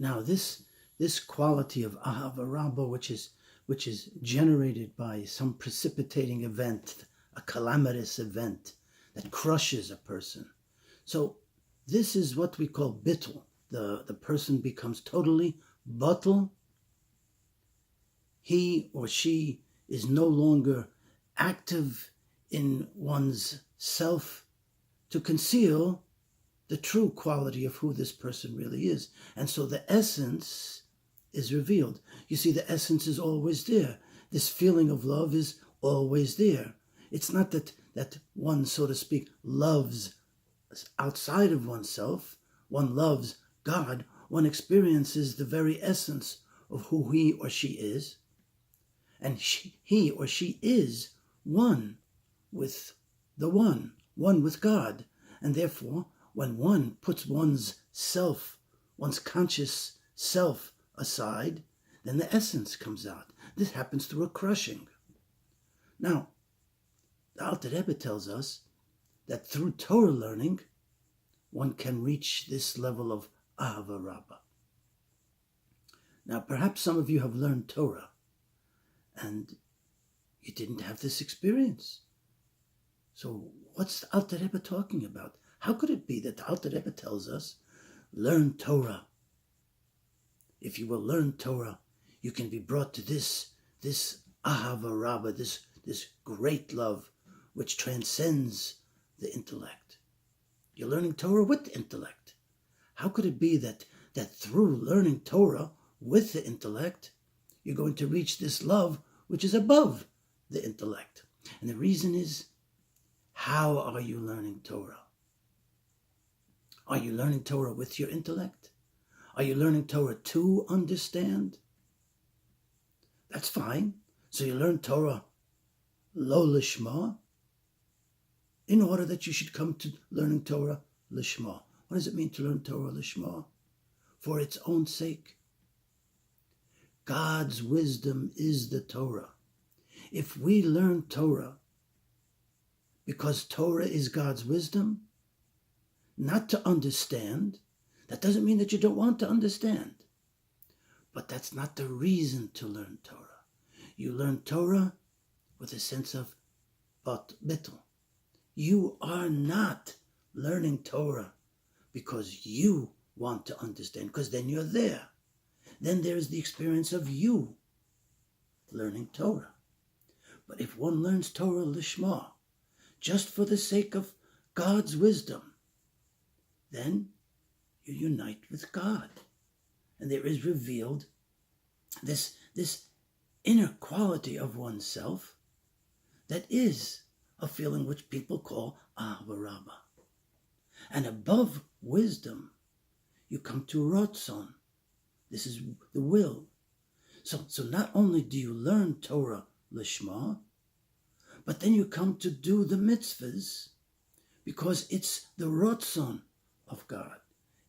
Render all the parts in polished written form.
Now this quality of ahava rabba, which is generated by some precipitating event, a calamitous event that crushes a person. So this is what we call bittul. The person becomes totally batul. He or she is no longer active in one's self to conceal the true quality of who this person really is. And so the essence is revealed. You see, the essence is always there. This feeling of love is always there. It's not that one, so to speak, loves outside of oneself. One loves God. One experiences the very essence of who he or she is. And he or she is one with the one with God. And therefore, when one puts one's self, one's conscious self aside, then the essence comes out. This happens through a crushing. Now, the Alter Rebbe tells us that through Torah learning, one can reach this level of Ahava Rabbah. Now, perhaps some of you have learned Torah, and you didn't have this experience. So what's the Alter Rebbe talking about? How could it be that the Alter Rebbe tells us, learn Torah? If you will learn Torah, you can be brought to this Ahava Rabbah, this great love which transcends the intellect. You're learning Torah with the intellect. How could it be that through learning Torah with the intellect, you're going to reach this love which is above the intellect? And the reason is, how are you learning Torah? Are you learning Torah with your intellect? Are you learning Torah to understand? That's fine. So you learn Torah lo lishma, in order that you should come to learning Torah lishma. What does it mean to learn Torah lishma? For its own sake. God's wisdom is the Torah. If we learn Torah because Torah is God's wisdom, not to understand, that doesn't mean that you don't want to understand. But that's not the reason to learn Torah. You learn Torah with a sense of bittul. You are not learning Torah because you want to understand, because then you're there. Then there's the experience of you learning Torah. But if one learns Torah lishma, just for the sake of God's wisdom, then you unite with God. And there is revealed this inner quality of oneself that is a feeling which people call Ahava Rabbah. And above wisdom, you come to Ratzon. This is the will. So not only do you learn Torah lishma, but then you come to do the mitzvahs because it's the Ratzon of God.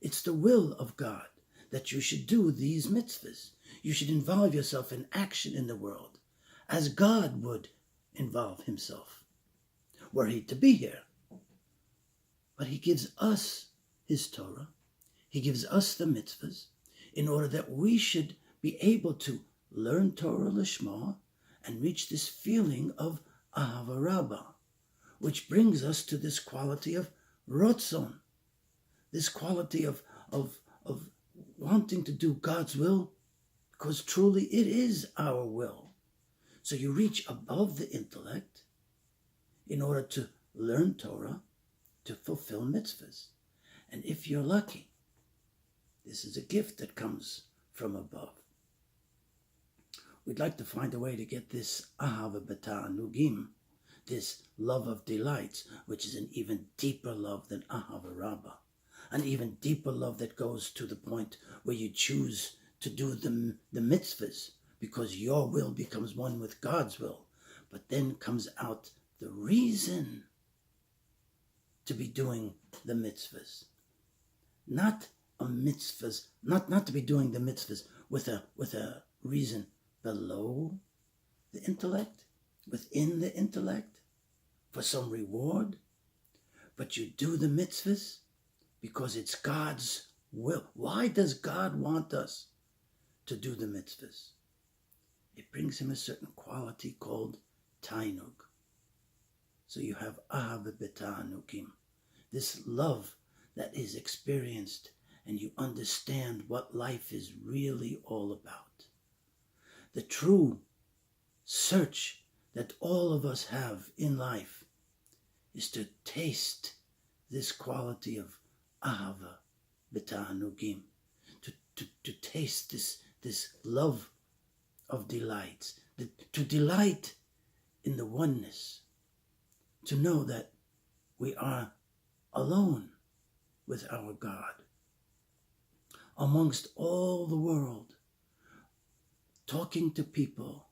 It's the will of God that you should do these mitzvahs. You should involve yourself in action in the world as God would involve himself, were he to be here. But he gives us his Torah. He gives us the mitzvahs in order that we should be able to learn Torah lishma and reach this feeling of Ahava Rabbah, which brings us to this quality of Ratzon, this quality of wanting to do God's will, because truly it is our will. So you reach above the intellect in order to learn Torah, to fulfill mitzvahs. And if you're lucky, this is a gift that comes from above. We'd like to find a way to get this Ahava B'Ta'anugim, this love of delights, which is an even deeper love than Ahava Rabbah, an even deeper love that goes to the point where you choose to do the mitzvahs because your will becomes one with God's will. But then comes out the reason to be doing the mitzvahs. Not a mitzvahs, not to be doing the mitzvahs with a reason below the intellect, within the intellect, for some reward, but you do the mitzvahs because it's God's will. Why does God want us to do the mitzvahs? It brings him a certain quality called tainug. So you have ahava b'ta'anukim, this love that is experienced, and you understand what life is really all about. The true search that all of us have in life is to taste this quality of ahava b'ta'anugim, to taste this love of delights, to delight in the oneness, to know that we are alone with our God amongst all the world, talking to people,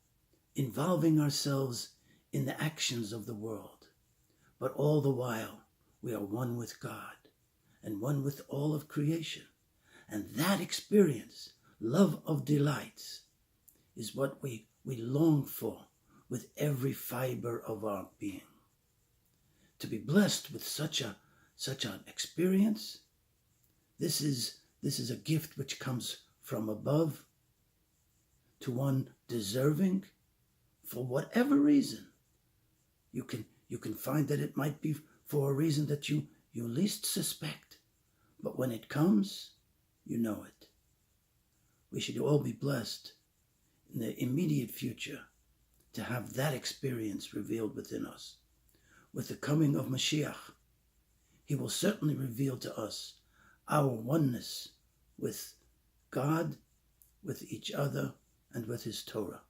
involving ourselves in the actions of the world, but all the while we are one with God and one with all of creation. And that experience, love of delights, is what we long for with every fiber of our being. To be blessed with such an experience, this is a gift which comes from above to one deserving. For whatever reason, you can find that it might be for a reason that you least suspect, but when it comes, you know it. We should all be blessed in the immediate future to have that experience revealed within us. With the coming of Mashiach, he will certainly reveal to us our oneness with God, with each other, and with his Torah.